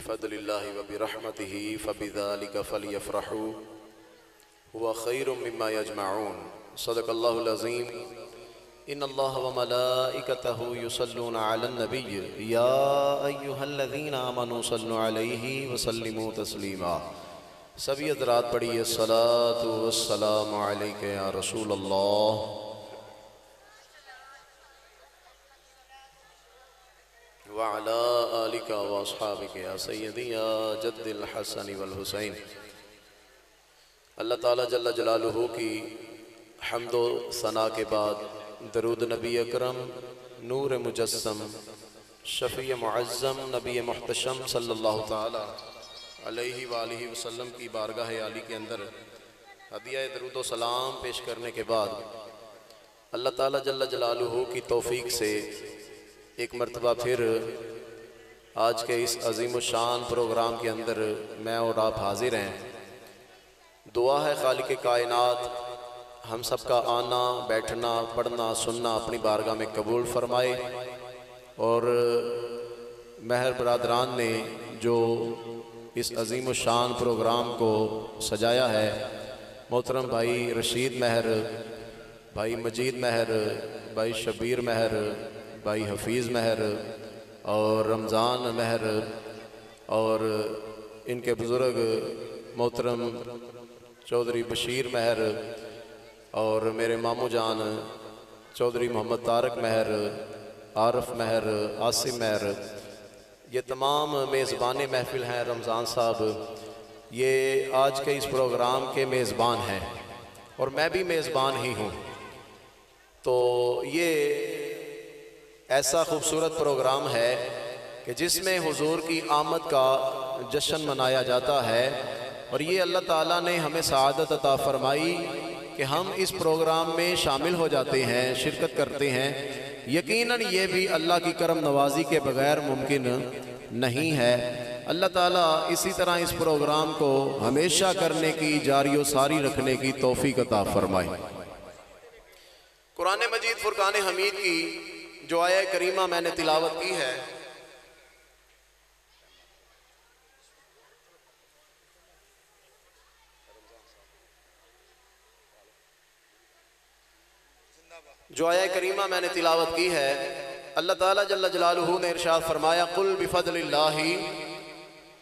بفضل اللہ وبرحمتہ فبذلک فلیفرحوا هو خیر مما یجمعون صدق اللہ العظیم ان اللہ وملائکتہ یصلون علی النبی یا ایہا الذین آمنوا صلوا علیہ وسلموا تسلیما۔ سبھی حضرات پڑھیے الصلاۃ والسلام علیک یا رسول اللہ وعلی آلک واصحابک یا سیدی یا جد الحسن والحسین۔ اللہ تعالیٰ جل جلالہ کی حمد و ثنا کے بعد درود نبی اکرم نور مجسم شفیع معظم نبی محتشم صلی اللہ تعالی علیہ وآلہ وسلم کی بارگاہ عالی کے اندر ہدیہ درود و سلام پیش کرنے کے بعد اللہ تعالیٰ جل جلالہ کی توفیق سے ایک مرتبہ پھر آج کے اس عظیم الشان پروگرام کے اندر میں اور آپ حاضر ہیں۔ دعا ہے خالق کائنات ہم سب کا آنا بیٹھنا پڑھنا سننا اپنی بارگاہ میں قبول فرمائے، اور مہر برادران نے جو اس عظیم الشان پروگرام کو سجایا ہے، محترم بھائی رشید مہر، بھائی مجید مہر، بھائی شبیر مہر، بھائی حفیظ مہر اور رمضان مہر، اور ان کے بزرگ محترم چودھری بشیر مہر، اور میرے ماموں جان چودھری محمد طارق مہر، عارف مہر، عاصم مہر، یہ تمام میزبان محفل ہیں۔ رمضان صاحب یہ آج کے اس پروگرام کے میزبان ہیں اور میں بھی میزبان ہی ہوں، تو یہ ایسا خوبصورت پروگرام ہے کہ جس میں حضور کی آمد کا جشن منایا جاتا ہے، اور یہ اللہ تعالیٰ نے ہمیں سعادت عطا فرمائی کہ ہم اس پروگرام میں شامل ہو جاتے ہیں، شرکت کرتے ہیں۔ یقیناً یہ بھی اللہ کی کرم نوازی کے بغیر ممکن نہیں ہے۔ اللہ تعالیٰ اسی طرح اس پروگرام کو ہمیشہ کرنے کی، جاری و ساری رکھنے کی توفیق عطا فرمائے۔ قرآن مجید فرقان حمید کی جو آیہ کریمہ میں نے تلاوت کی ہے، جو آیہ کریمہ میں نے تلاوت کی ہے، اللہ تعالیٰ جل جلالہ نے ارشاد فرمایا قل بفضل اللہ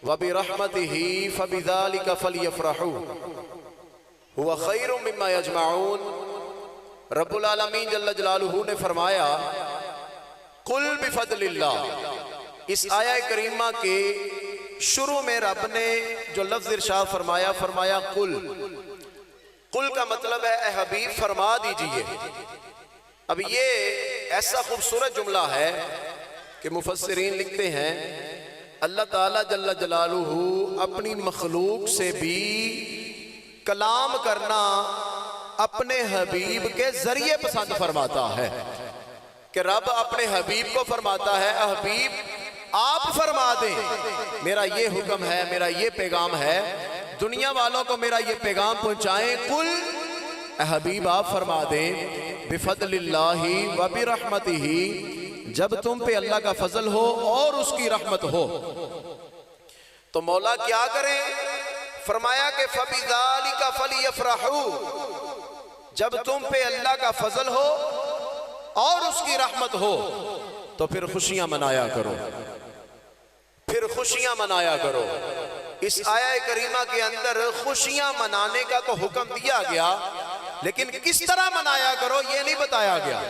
وبرحمتہ فبذلک فلیفرحوا هو خیر مما یجمعون۔ رب العالمین جل جلالہ نے فرمایا قل بفضل اللہ۔ اس آیہ کریمہ کے شروع میں رب نے جو لفظ ارشاد فرمایا، فرمایا قل۔ قل کا مطلب ہے اے حبیب فرما دیجئے۔ اب یہ ایسا خوبصورت جملہ ہے کہ مفسرین لکھتے ہیں اللہ تعالیٰ جل جلالہ اپنی مخلوق سے بھی کلام کرنا اپنے حبیب کے ذریعے پسند فرماتا ہے، کہ رب اپنے حبیب کو فرماتا ہے اے حبیب آپ فرما دیں، میرا یہ حکم ہے، میرا یہ پیغام ہے، دنیا والوں کو میرا یہ پیغام پہنچائیں۔ قل اے حبیب آپ فرما دیں بفضل اللہ وبرحمتہ، جب تم پہ اللہ کا فضل ہو اور اس کی رحمت ہو تو مولا کیا کریں؟ فرمایا کہ فبذالک فلیفرحوا، جب تم پہ اللہ کا فضل ہو اور اس کی رحمت ہو تو پھر خوشیاں منایا کرو، پھر خوشیاں منایا کرو۔ اس آیہ کریمہ کے اندر خوشیاں منانے کا تو حکم دیا گیا، لیکن کس طرح منایا کرو یہ نہیں بتایا گیا۔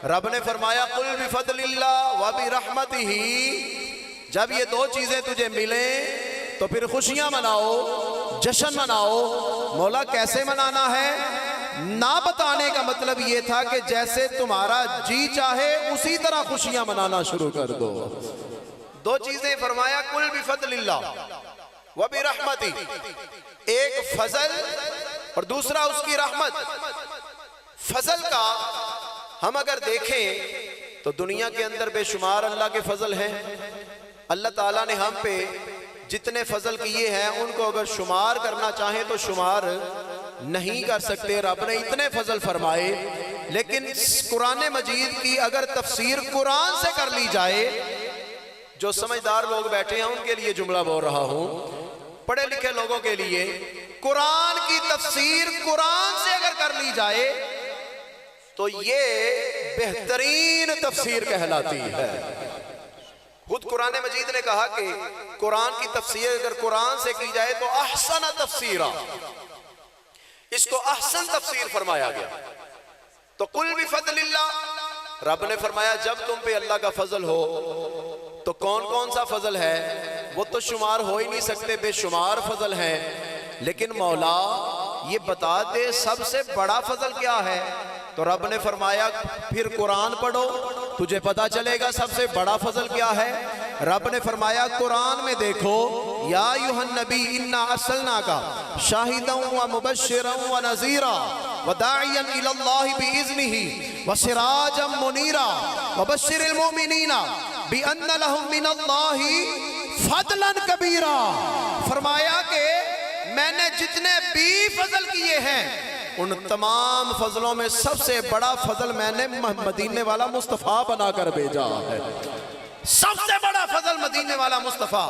رب نے فرمایا قل بفضل اللہ وبرحمتہ، جب یہ دو چیزیں تجھے ملیں تو پھر خوشیاں مناؤ، جشن مناؤ۔ مولا کیسے منانا ہے؟ نہ بتانے کا مطلب یہ تھا کہ جیسے تمہارا جی چاہے اسی طرح خوشیاں منانا شروع کر دو۔ دو چیزیں فرمایا قل بفضل اللہ وبرحمتہ، ایک فضل اور دوسرا اس کی رحمت۔ فضل کا ہم اگر دیکھیں تو دنیا کے اندر بے شمار اللہ کے فضل ہیں۔ اللہ تعالیٰ نے ہم پہ جتنے فضل کیے ہیں ان کو اگر شمار کرنا چاہیں تو شمار نہیں کر سکتے۔ رب نے اتنے فضل فرمائے، لیکن قرآن مجید کی اگر تفسیر قرآن سے کر لی جائے، جو سمجھدار لوگ بیٹھے ہیں ان کے لیے جملہ بول رہا ہوں، پڑھے لکھے لوگوں کے لیے قرآن کی تفسیر قرآن سے اگر کر لی جائے تو یہ بہترین تفسیر کہلاتی ہے۔ خود قرآن مجید نے کہا کہ قرآن کی تفسیر اگر قرآن سے کی جائے تو احسن تفسیرہ، اس کو احسن تفسیر فرمایا گیا۔ تو قل بفضل اللہ، رب نے فرمایا جب تم پہ اللہ کا فضل ہو تو کون کون سا فضل ہے وہ تو شمار ہو ہی نہیں سکتے، بے شمار فضل ہیں، لیکن مولا یہ بتا دے سب سے بڑا فضل کیا ہے؟ تو رب نے فرمایا پھر قرآن پڑھو تجھے پتا چلے گا سب سے بڑا فضل کیا ہے۔ رب نے فرمایا قرآن میں دیکھو، یا ایھا النبی انا ارسلناک شاہدا ومبشرا ونذیرا وداعیا الی اللہ باذنہ وسراجا منیرا وبشر المؤمنین بان لهم من اللہ فضلا کبیرا۔ فرمایا کہ میں نے جتنے بھی فضل کیے ہیں ان تمام فضلوں میں سب سے بڑا فضل میں نے مدینے والا مصطفیٰ بنا کر بھیجا ہے۔ سب سے بڑا فضل مدینے والا مصطفیٰ۔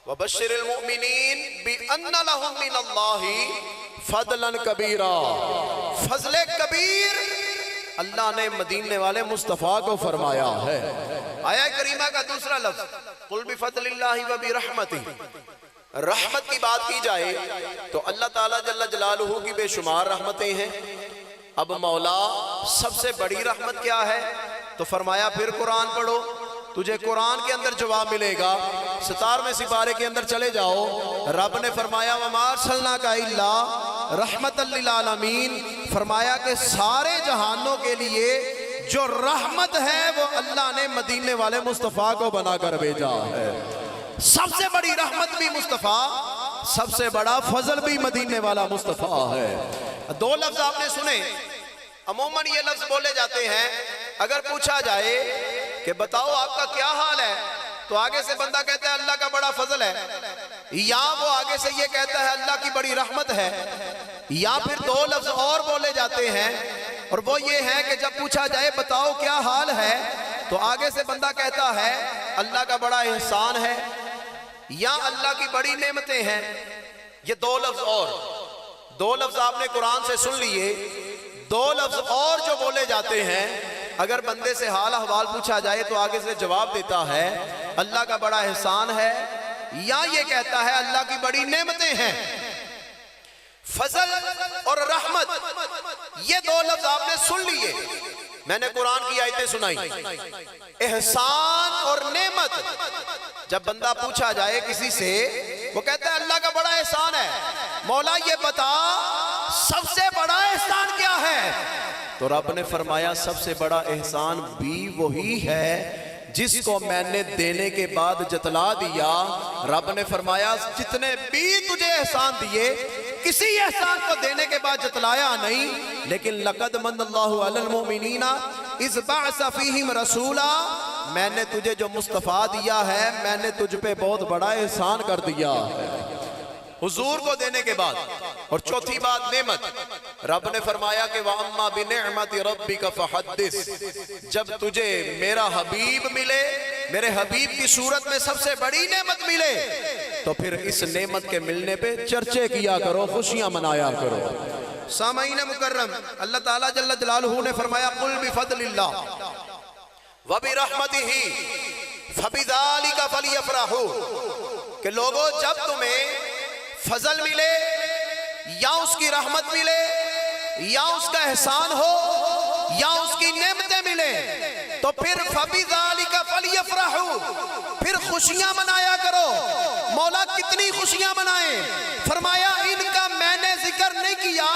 وبشر المؤمنین بان لهم من اللہ فضلا کبیرا، فضل کبیر اللہ نے مدینے والے مصطفیٰ کو فرمایا ہے۔ آیہ کریمہ کا دوسرا لفظ قل بفضل اللہ وبرحمتہ، رحمت کی بات کی جائے تو اللہ تعالیٰ جل جلالہ کی بے شمار رحمتیں ہیں۔ اب مولا سب سے بڑی رحمت کیا ہے؟ تو فرمایا پھر قرآن پڑھو تجھے قرآن کے اندر جواب ملے گا۔ 17ویں سپارے کے اندر چلے جاؤ، رب نے فرمایا وما ارسلناک الا رحمتا للعالمین، فرمایا کہ سارے جہانوں کے لیے جو رحمت ہے وہ اللہ نے مدینے والے مصطفیٰ کو بنا کر بھیجا ہے۔ سب سے بڑی رحمت بھی مصطفیٰ، سب سے بڑا فضل بھی مدینے والا مصطفیٰ ہے۔ دو لفظ آپ نے سنے، عموماً یہ لفظ بولے جاتے ہیں اگر پوچھا جائے کہ بتاؤ آپ کا کیا حال ہے تو آگے سے بندہ کہتا ہے اللہ کا بڑا فضل ہے، یا وہ آگے سے یہ کہتا ہے اللہ کی بڑی رحمت ہے، یا پھر دو لفظ اور بولے جاتے ہیں اور وہ یہ ہے کہ جب پوچھا جائے بتاؤ کیا حال ہے تو آگے سے بندہ کہتا ہے اللہ کا بڑا احسان ہے یا اللہ کی بڑی نعمتیں ہیں۔ یہ دو لفظ اور، دو لفظ آپ نے قرآن سے سن لیے، دو لفظ اور جو بولے جاتے ہیں اگر بندے سے حال احوال پوچھا جائے تو آگے سے جواب دیتا ہے اللہ کا بڑا احسان ہے، یا یہ کہتا ہے اللہ کی بڑی نعمتیں ہیں۔ فضل اور رحمت یہ دو لفظ آپ نے سن لیے، میں نے قرآن کی آیتیں سنائی۔ احسان اور نعمت جب بندہ پوچھا جائے کسی سے وہ کہتا ہے اللہ کا بڑا احسان ہے، مولا یہ بتا سب سے بڑا احسان کیا ہے؟ تو رب نے فرمایا سب سے بڑا احسان بھی وہی ہے جس کو میں نے دینے کے بعد جتلا دیا۔ رب نے فرمایا جتنے بھی تجھے احسان دیے کسی احسان کو دینے کے بعد جتلایا نہیں، لیکن لقد من اللہ علی المؤمنین اذ بعث فیہم رسولا، میں نے تجھے جو مصطفیٰ دیا ہے میں نے تجھ پہ بہت بڑا احسان کر دیا ہے حضور کو دینے کے بعد۔ اور چوتھی بات نعمت، رب نے فرمایا کہ وَأَمَّا بِنِعْمَةِ رَبِّكَ فَحَدِّثْ، جب تجھے میرا حبیب ملے، میرے حبیب کی صورت میں سب سے بڑی نعمت ملے تو پھر اس نعمت کے ملنے پہ چرچے کیا کرو، خوشیاں منایا کرو۔ سامعین مکرم، اللہ تعالیٰ جل جلالہ نے فرمایا قُلْ بِفَضْلِ اللَّهِ وَبِرَحْمَتِهِ فَبِذَلِكَ فَلْيَفْرَحُوا، کہ لوگوں جب تمہیں فضل ملے یا اس کی رحمت ملے یا اس کا احسان ہو یا اس کی نعمتیں ملیں تو پھر فَبِذَلِكَ فَلْيَفْرَحُوا، پھر خوشیاں منایا کرو۔ مولا کتنی خوشیاں منائیں؟ فرمایا ان کا میں نے ذکر نہیں کیا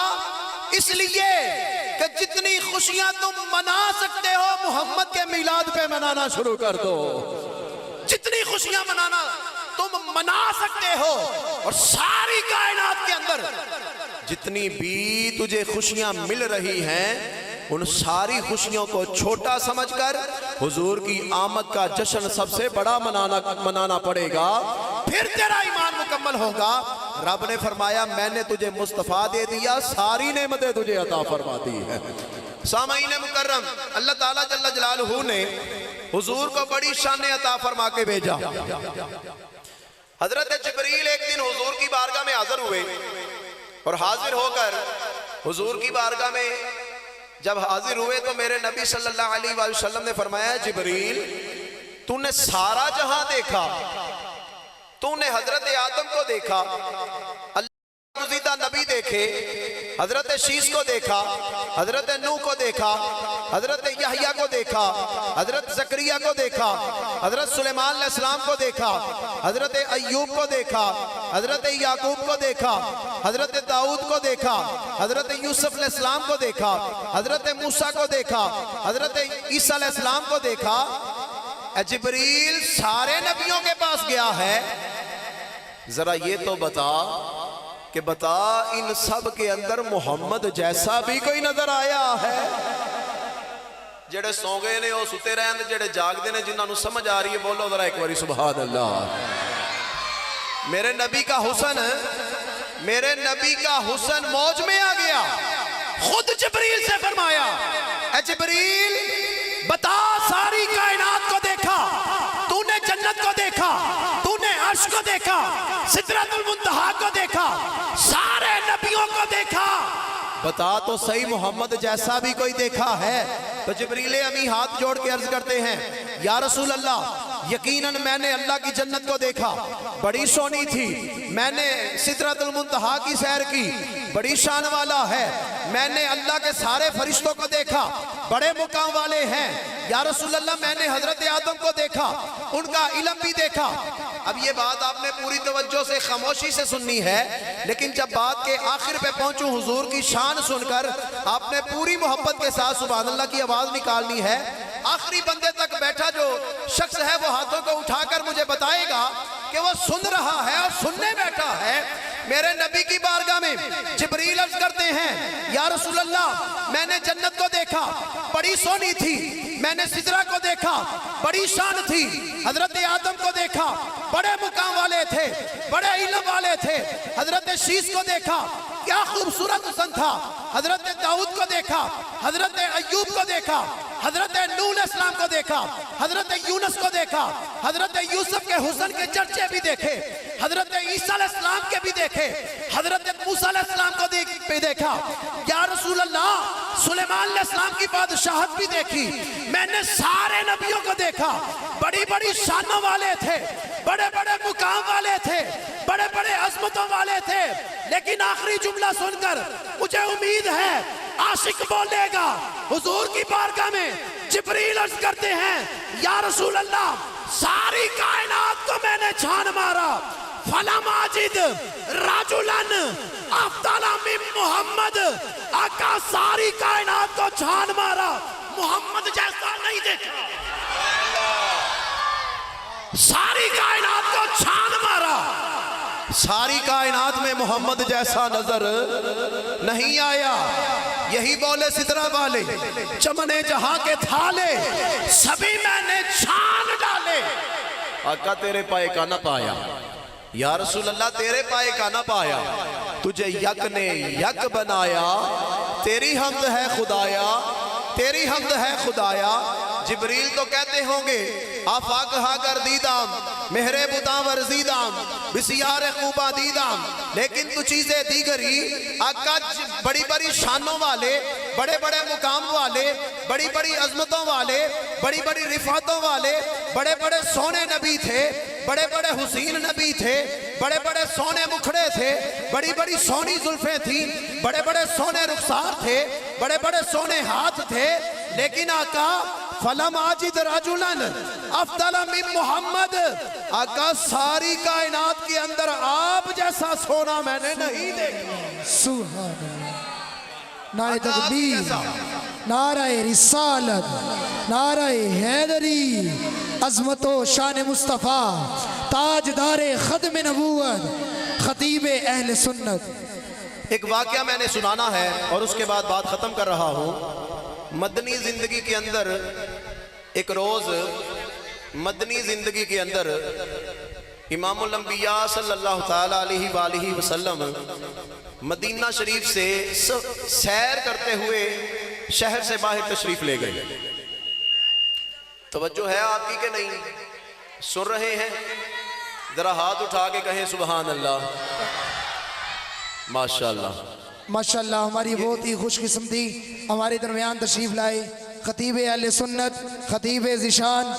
اس لیے کہ جتنی خوشیاں تم منا سکتے ہو محمد کے میلاد پہ منانا شروع کر دو۔ جتنی خوشیاں منانا تم منا سکتے ہو، اور ساری کائنات کے اندر جتنی بھی تجھے خوشیاں مل رہی ہیں ان ساری خوشیوں کو چھوٹا سمجھ کر حضور کی آمد کا جشن سب سے بڑا منانا پڑے گا، پھر تیرا ایمان مکمل ہوگا۔ رب نے فرمایا میں نے تجھے مصطفیٰ دے دیا، ساری نعمتیں تجھے عطا فرما دی ہے۔ سامعین مکرم، اللہ تعالیٰ جل جلالہ نے حضور کو بڑی شان عطا فرما کے بھیجا۔ حضرت جبریل ایک دن حضور کی بارگاہ میں حاضر ہوئے اور حاضر ہو کر حضور کی بارگاہ میں جب حاضر ہوئے تو میرے نبی صلی اللہ علیہ وآلہ وسلم نے فرمایا جبریل تو نے سارا جہاں دیکھا، تو نے حضرت آدم کو دیکھا، اللہ گزیدہ نبی دیکھے، حضرت شیس کو دیکھا، حضرت نوح کو دیکھا، حضرت یحییٰ کو دیکھا، حضرت زکریا کو دیکھا، حضرت سلیمان علیہ السلام کو دیکھا، حضرت ایوب کو دیکھا، حضرت یعقوب کو دیکھا، حضرت داؤد کو دیکھا، حضرت یوسف علیہ السلام کو دیکھا، حضرت موسیٰ کو دیکھا، حضرت عیسیٰ علیہ السلام کو دیکھا۔ اے جبریل سارے نبیوں کے پاس گیا ہے، ذرا یہ تو بتا کہ بتا ان سب کے اندر محمد جیسا بھی کوئی نظر آیا ہے؟ جڑے سو گئے نے وہ ستے رہن، جڑے جاگ دے نے جنہاں نو سمجھ آ رہی ہے بولو ذرا ایک باری سبحان اللہ۔ میرے نبی کا حسن، میرے نبی کا حسن موج میں آ گیا۔ خود جبریل سے فرمایا اے جبریل بتا ساری کائنات کو دیکھا، تو نے جنت کو دیکھا، تو نے عرش کو دیکھا، سدرۃ المنتہا کو دیکھا، سارے نبیوں کو دیکھا، بتا تو صحیح محمد جیسا بھی کوئی دیکھا ہے؟ تو جبریل امی ہاتھ جوڑ کے عرض کرتے ہیں یا رسول اللہ یقیناً میں نے اللہ کی جنت کو دیکھا، بڑی سونی تھی، میں نے سدرۃ المنتہا کی سیر کی، بڑی شان والا ہے، میں نے اللہ کے سارے فرشتوں کو دیکھا، بڑے مقام والے ہیں، یا رسول اللہ میں نے حضرت آدم کو دیکھا، ان کا علم بھی دیکھا۔ اب یہ بات آپ نے پوری توجہ سے خاموشی سے سننی ہے، لیکن جب بات کے آخر پہ پہنچوں حضور کی شان سن کر آپ نے پوری محبت کے ساتھ سبحان اللہ کی آواز نکالنی ہے۔ آخری بندے تک بیٹھا جو شخص ہے وہ ہاتھوں کو اٹھا کر مجھے بتائے گا کہ وہ سن رہا ہے اور سننے بیٹھا ہے۔ میرے نبی کی بارگاہ میں جبریل عرض کرتے ہیں یا رسول اللہ میں نے جنت کو دیکھا، بڑی سونی تھی، میں نے سدرہ کو دیکھا، بڑی شان تھی، حضرت آدم کو دیکھا، بڑے مقام والے تھے، بڑے علم والے تھے، حضرت شیس کو دیکھا، کیا خوبصورت حسن تھا، حضرت داؤد کو دیکھا، حضرت ایوب کو دیکھا، حضرت نوح علیہ السلام کو دیکھا، حضرت یونس کو دیکھا، حضرت یوسف کے حسن کے چرچے بھی دیکھے، حضرت عیسیٰ علیہ السلام کے بھی دیکھے، حضرت موسیٰ علیہ السلام کو بھی دیکھا، یا رسول اللہ سلیمان علیہ السلام کی بادشاہت بھی دیکھی، میں نے سارے نبیوں کو دیکھا، بڑی بڑی شانوں والے تھے، بڑے بڑے مقام والے تھے، بڑے بڑے عظمتوں والے تھے، لیکن آخری جملہ سن کر مجھے امید ہے عاشق بولے گا۔ حضور کی بارگاہ میں جبریل عرض کرتے ہیں یا رسول اللہ ساری کائنات کو میں نے چھان مارا، فلم آجد رجلن افضل من محمد، آقا ساری کائنات کو چھان مارا، محمد جیسا نہیں دیکھا، ساری کائنات کو چھان مارا، ساری کائنات میں محمد جیسا نظر نہیں آیا۔ یہی بولے سدرہ والے چمنے جہاں کے تھالے سبھی میں نے چھان ڈالے، آقا تیرے پائے کا نہ پایا، یا رسول اللہ تیرے پائے کا نہ پایا، تجھے یک نے یک بنایا، تیری حمد ہے خدایا، تیری حمد ہے خدایا۔ جبریل تو کہتے ہوں گے آفاق ہا گردیدام مہرے بتاں ورزیدام بسیار خوبہ دیدام، لیکن تو چیزیں دیگری آقا بڑی بڑی شانوں والے، بڑے بڑے مقام والے، بڑی بڑی عظمتوں والے، بڑی بڑی رفعتوں والے، بڑے بڑے سونے نبی تھے، بڑے بڑے حسین نبی تھے، بڑے بڑے سونے مکھڑے تھے، بڑی بڑی سونی زلفیں تھیں، بڑے بڑے سونے رخسار تھے، بڑے بڑے سونے ہاتھ تھے، لیکن آقا فلم آجد رجلن افضل من محمد، آقا ساری کائنات کے اندر آپ جیسا سونا میں نے نہیں دیکھا۔ سبحان اللہ، نعرہ تکبیر، نعرہ رسالت، نعرہ حیدری، عظمت و شان مصطفیٰ، تاجدار ختم نبوت، خطیب اہل سنت۔ ایک واقعہ میں نے سنانا ہے اور اس کے بعد بات ختم کر رہا ہوں۔ مدنی زندگی کے اندر ایک روز مدنی زندگی کے اندر امام الانبیاء صلی اللہ تعالیٰ علیہ وآلہ وسلم مدینہ شریف سے سیر کرتے ہوئے شہر سے باہر تشریف لے گئے۔ توجہ ہے آپ کی کہ نہیں؟ سن رہے ہیں؟ ذرا ہاتھ اٹھا کے کہیں سبحان اللہ، ماشاءاللہ۔ ماشاءاللہ، ہماری بہت ہی خوش قسمتی ہمارے درمیان تشریف لائے خطیب اہل سنت، خطیب ذیشان،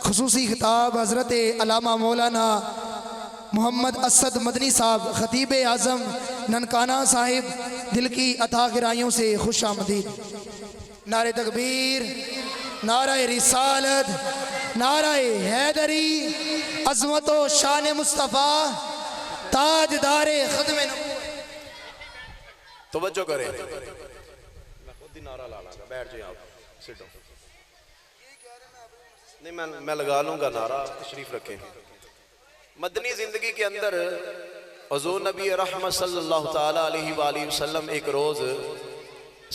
خصوصی خطاب حضرت علامہ مولانا محمد اسد مدنی صاحب، خطیب اعظم ننکانہ صاحب، دل کی عطا گرائیوں سے خوش آمدید۔ نعرہ تکبیر، نعرہ رسالت، نعرہ حیدری، عظمت و شان مصطفیٰ، تاجدار ختم نبوت۔ توجہ کریں، میں خود ہی نعرہ لا گا، بیٹھ جائیں آپ، سیٹ ڈاؤن۔ نہیں میں لگا لوں گا نعرہ، تشریف رکھیں۔ مدنی زندگی کے اندر حضور نبی رحمت صلی اللہ تعالیٰ علیہ وآلہ وسلم ایک روز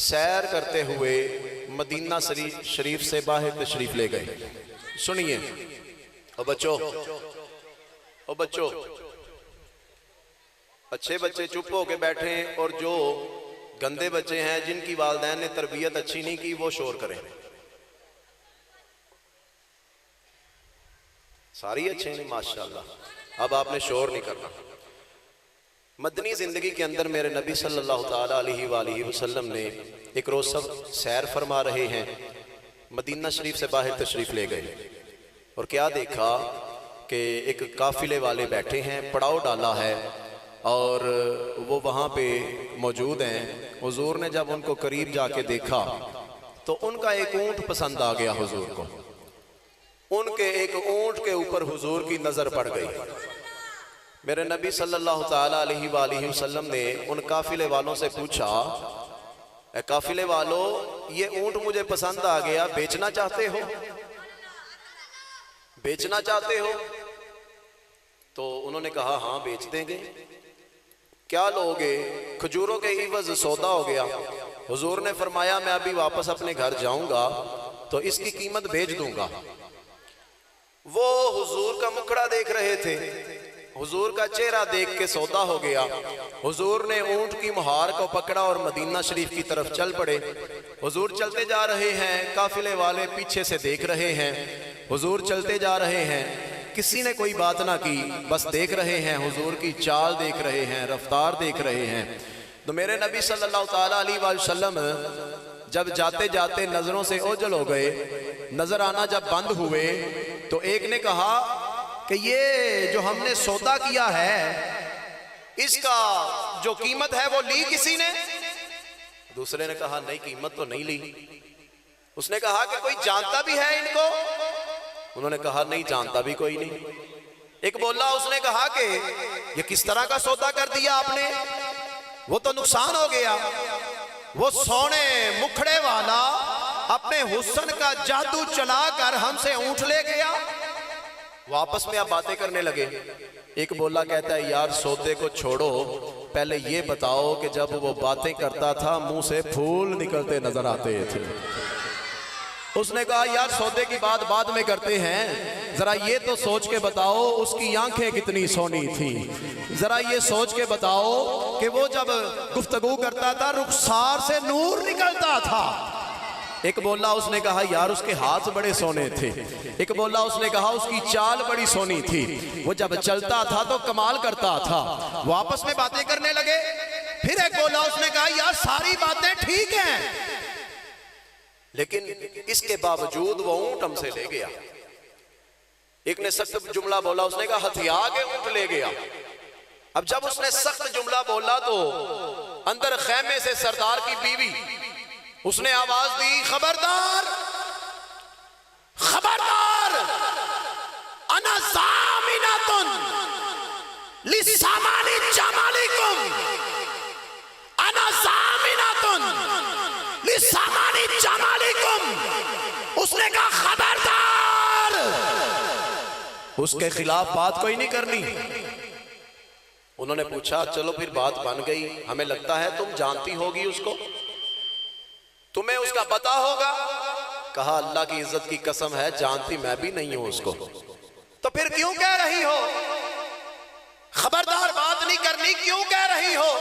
سیر کرتے ہوئے مدینہ شریف سے باہر تشریف لے گئے۔ سنیے او بچو، اچھے بچے چپ ہو کے بیٹھیں، اور جو گندے بچے ہیں جن کی والدین نے تربیت اچھی نہیں کی وہ شور کریں۔ ساری اچھے ہیں ماشاءاللہ، اب آپ نے شور نہیں کرنا۔ مدنی زندگی کے اندر میرے نبی صلی اللہ تعالیٰ علیہ وآلہ وسلم نے ایک روز سب سیر فرما رہے ہیں، مدینہ شریف سے باہر تشریف لے گئے، اور کیا دیکھا کہ ایک قافلے والے بیٹھے ہیں، پڑاؤ ڈالا ہے اور وہ وہاں پہ موجود ہیں۔ حضور نے جب ان کو قریب جا کے دیکھا تو ان کا ایک اونٹ پسند آ گیا حضور کو، ان کے ایک اونٹ کے اوپر حضور کی نظر پڑ گئی۔ میرے نبی صلی اللہ تعالیٰ علیہ وآلہ وسلم نے ان قافلے والوں سے پوچھا، اے قافلے والوں، یہ اونٹ مجھے پسند آ گیا، بیچنا چاہتے ہو؟ بیچنا چاہتے ہو؟ تو انہوں نے کہا ہاں بیچ دیں گے۔ کیا لوگے؟ کھجوروں کے عوض سودا ہو گیا۔ حضور نے فرمایا میں ابھی واپس اپنے گھر جاؤں گا تو اس کی قیمت بھیج دوں گا۔ وہ حضور کا مکھڑا دیکھ رہے تھے، حضور کا چہرہ دیکھ کے سودا ہو گیا۔ حضور نے اونٹ کی مہار کو پکڑا اور مدینہ شریف کی طرف چل پڑے۔ حضور چلتے جا رہے ہیں، قافلے والے پیچھے سے دیکھ رہے ہیں، حضور چلتے جا رہے ہیں، کسی نے کوئی بات نہ کی، بس دیکھ رہے ہیں، حضور کی چال دیکھ رہے ہیں، رفتار دیکھ رہے ہیں۔ تو میرے نبی صلی اللہ تعالیٰ علیہ وآلہ وسلم جب جاتے جاتے نظروں سے اوجھل ہو گئے، نظر آنا جب بند ہوئے تو ایک نے کہا کہ یہ جو ہم نے سودا کیا ہے اس کا جو قیمت ہے وہ لی کسی نے؟ دوسرے نے کہا نہیں، قیمت تو نہیں لی۔ اس نے کہا کہ کوئی جانتا بھی ہے ان کو؟ انہوں نے کہا نہیں، جانتا بھی کوئی نہیں۔ ایک بولا، اس نے کہا کہ یہ کس طرح کا سودا کر دیا آپ نے؟ وہ تو نقصان ہو گیا۔ وہ سونے مکھڑے والا اپنے حسن کا جادو چلا کر ہم سے اونٹ لے گیا۔ واپس میں آپ باتیں کرنے لگے۔ ایک بولا کہتا ہے یار سودے کو چھوڑو، پہلے یہ بتاؤ کہ جب وہ باتیں کرتا تھا منہ سے پھول نکلتے نظر آتے تھے۔ اس نے کہا یار سودے کی بات بعد میں کرتے ہیں، ذرا یہ تو سوچ کے بتاؤ اس کی آنکھیں کتنی سونی تھی، ذرا یہ سوچ کے بتاؤ کہ وہ جب گفتگو کرتا تھا رخسار سے نور نکلتا تھا۔ ایک بولا، اس نے کہا یار اس کے ہاتھ بڑے سونے تھے۔ ایک بولا، اس نے کہا اس کی چال بڑی سونی تھی، وہ جب چلتا تھا تو کمال کرتا تھا۔ واپس میں باتیں کرنے لگے۔ پھر ایک بولا، اس نے کہا یار ساری باتیں ٹھیک ہیں لیکن اس کے باوجود وہ اونٹ ہم سے لے گیا۔ ایک نے سخت جملہ بولا، اس نے کہا ہتھیا کے اونٹ لے گیا۔ اب جب اس نے سخت جملہ بولا تو اندر خیمے سے سردار کی بیوی اس نے آواز دی، خبردار خبردار، انا زامنۃ لسامان جمالکم، انا زامنۃ لسامان جمالکم۔ اس نے کہا خبردار، اس کے خلاف بات کوئی نہیں کرنی۔ انہوں نے پوچھا چلو پھر بات بن گئی، ہمیں لگتا ہے تم جانتی ہوگی اس کو، تمہیں اس کا پتہ ہوگا۔ کہا اللہ کی عزت کی قسم ہے جانتی میں بھی نہیں ہوں اس کو۔ تو پھر کیوں کہہ رہی ہو خبردار بات نہیں کرنی؟ کیوں کہہ رہی ہو؟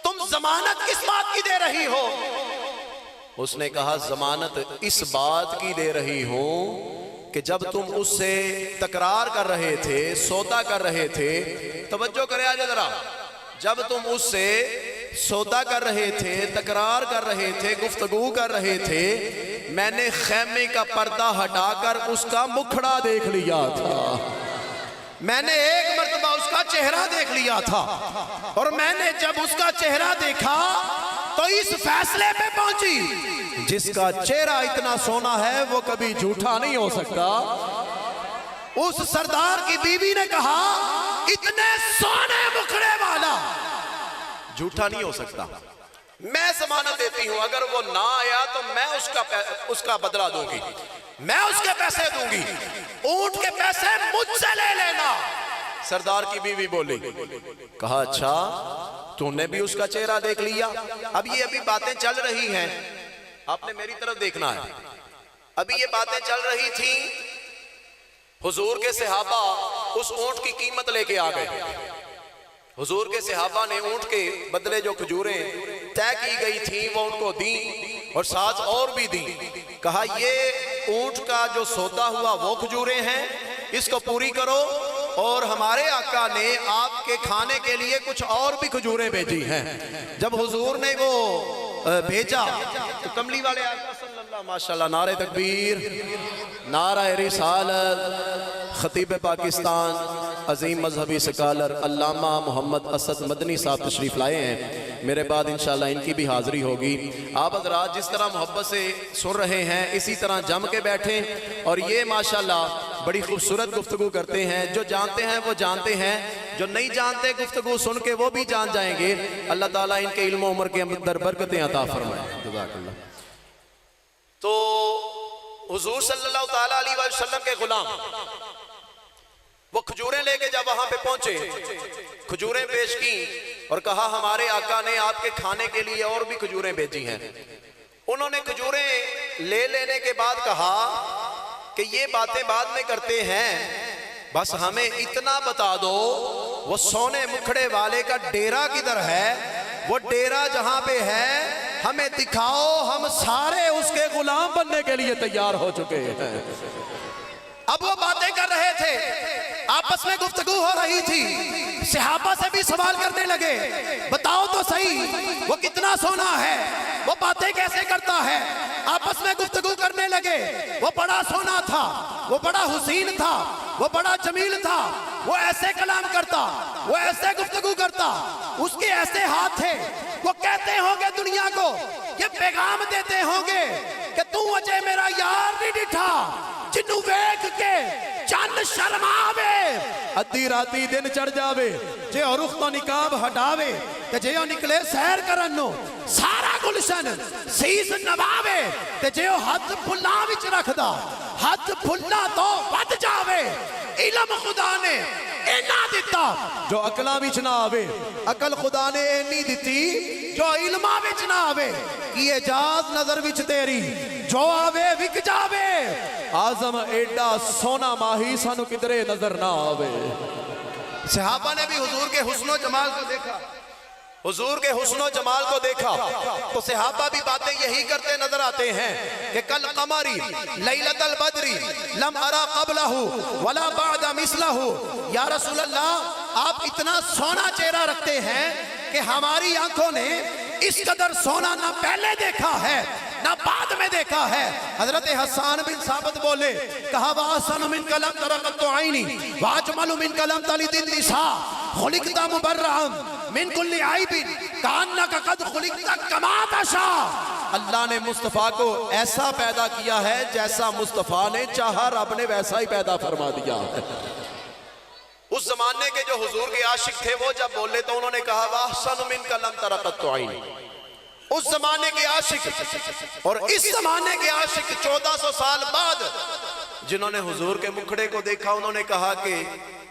تم ضمانت کس بات کی دے رہی ہو؟ اس نے کہا ضمانت اس بات کی دے رہی ہوں کہ جب تم اس سے تکرار کر رہے تھے، سودا کر رہے تھے، توجہ کرے آج ذرا، جب تم اس سے سودا کر رہے تھے، تکرار کر رہے تھے، گفتگو کر رہے تھے، میں نے خیمے کا پردہ ہٹا کر اس کا مکھڑا دیکھ لیا تھا، میں نے ایک مرتبہ اس کا چہرہ دیکھ لیا تھا، اور میں نے جب اس کا چہرہ دیکھا تو اس فیصلے پہ پہنچی جس کا چہرہ اتنا سونا ہے وہ کبھی جھوٹا نہیں ہو سکتا۔ اس سردار کی بیوی نے کہا اتنے سونے مکھڑے والا جھوٹا نہیں ہو سکتا، میں ضمانت دیتی ہوں اگر وہ نہ آیا تو میں اس کا بدلہ دوں گی، میں اس کے پیسے دوں گی، اونٹ کے پیسے مجھ سے لے لینا۔ سردار کی بیوی بولی، کہا اچھا تو نے بھی اس کا چہرہ دیکھ لیا؟ اب یہ ابھی باتیں چل رہی ہیں، آپ نے میری طرف دیکھنا ہے، ابھی یہ باتیں چل رہی تھیں، حضور کے صحابہ اس اونٹ کی قیمت لے کے آ گئے، حضور کے صحابہ نے اونٹ کے بدلے جو کھجوریں طے کی گئی تھیں وہ ان کو دیں اور ساتھ اور بھی دیں، کہا یہ اونٹ کا جو سودا ہوا وہ کھجوریں ہیں، اس کو پوری کرو، اور ہمارے آقا نے آپ کے کھانے کے لیے کچھ اور بھی کھجوریں بھیجی ہیں۔ جب حضور نے وہ بھیجا تو کملی والے آقا صلی اللہ، ماشاءاللہ، نعرہ تکبیر، نعرہ رسالت، خطیب پاکستان، عظیم مذہبی سکالر علامہ محمد اسد مدنی صاحب تشریف لائے ہیں، میرے بعد انشاءاللہ ان کی بھی حاضری ہوگی۔ آپ حضرات جس طرح محبت سے سن رہے ہیں اسی طرح جم کے بیٹھیں، اور یہ ماشاءاللہ بڑی خوبصورت گفتگو کرتے ہیں، جو جانتے ہیں وہ جانتے ہیں، جو نہیں جانتے گفتگو سن کے وہ بھی جان جائیں گے۔ اللہ تعالیٰ ان کے علم و عمر کے اندر برکتیں عطا فرمائے، جزاک اللہ۔ تو حضور صلی اللہ تعالیٰ علیہ وسلم کے غلام وہ کھجوریں لے کے جب وہاں پہ پہنچے، کھجوریں پیش کی اور کہا ہمارے آقا نے آپ کے کھانے کے لیے اور بھی کھجوریں بھیجی ہیں۔ انہوں نے کھجوریں لے لینے کے بعد کہا کہ یہ باتیں بعد میں کرتے ہیں، بس ہمیں اتنا بتا دو وہ سونے مکھڑے والے کا ڈیرا کدھر ہے، وہ ڈیرا جہاں پہ ہے ہمیں دکھاؤ، ہم سارے اس کے غلام بننے کے لیے تیار ہو چکے ہیں۔ اب وہ باتیں کر رہے تھے، آپس میں گفتگو ہو رہی تھی، صحابہ سے بھی سوال کرنے لگے، بتاؤ تو صحیح وہ کتنا سونا ہے، وہ باتیں کیسے کرتا ہے، آپس میں گفتگو کرنے لگے۔ وہ بڑا سونا تھا، وہ بڑا حسین تھا، وہ بڑا جمیل تھا، وہ ایسے کلام کرتا، وہ ایسے گفتگو کرتا، اس کے ایسے ہاتھ تھے، وہ کہتے ہوں گے دنیا کو، یہ پیغام دیتے ہوں گے کہ تو اجے میرا یار نہیں ڈٹھا، جنو ویکھ کے چند شرماوے، ادھی راتی دن چڑھ جاوے، جے اور رخ تو نکاب ہٹاوے، تے جے او نکلے سیر کرنو سارا گلشن سیز نواوے، تے جے او ہاتھ پھلا وچ رکھدا ہاتھ پھلا تو ود جاوے۔ علم خدا نے اینا دیتا جو عقلاں وچ نہ آوے، عقل خدا نے اینی دیتی جو علماں وچ نہ آوے، کی اجاز نظر وچ تیری جو آوے وک جاوے، آزم ایڈا سونا ماہی سانو کدرے نظر نہ آوے۔ صحابہ نے بھی حضور کے حسن و جمال کو دیکھا، حضور کے حسن و جمال کو دیکھا تو صحابہ بھی باتیں یہی کرتے نظر آتے ہیں کہ کل قمری لیلۃ البدری لم ارا قبلہ ولا بعد مثلہ، یا رسول اللہ آپ اتنا سونا چہرہ رکھتے ہیں کہ ہماری آنکھوں نے اس قدر سونا نہ پہلے دیکھا ہے نہ بعد میں دیکھا ہے۔ حضرت حسان بن ثابت بولے، کہا وَأَحْسَنُ مِنْكَ لَمْ تَرَ قَطُّ عَيْنِي وَأَجْمَلُ مِنْكَ لَمْ تَلِدِ النِّسَاءُ خُلِقْتَ مُبَرَّأً مِنْ كُلِّ عَيْبٍ كَأَنَّكَ قَدْ خُلِقْتَ كَمَا تَشَاءُ۔ اللہ نے مصطفیٰ کو ایسا پیدا کیا ہے جیسا مصطفیٰ نے چاہا، رب نے ویسا ہی پیدا فرما دیا ہے۔ اس زمانے کے جو حضور کے عاشق تھے وہ جب بولے تو انہوں نے کہا وَأَحْسَنُ مِنْكَ لَمْ تَرَ قَطُّ عَيْنِي۔ اس زمانے کے عاشق اور اس زمانے کے عاشق 1400 سال بعد جنہوں نے حضور کے مکھڑے کو دیکھا انہوں نے کہا کہ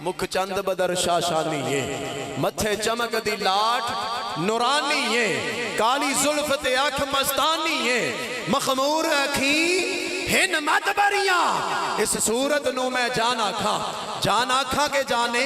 مکھ چند بدر شاشانی ہے، متھے چمک دی لاٹ نورانی ہے، کالی زلف تے اکھ مستانی ہے، مخمور اکھیں ہن مدبریاں، اس صورت نو میں جانا کھا کے جانے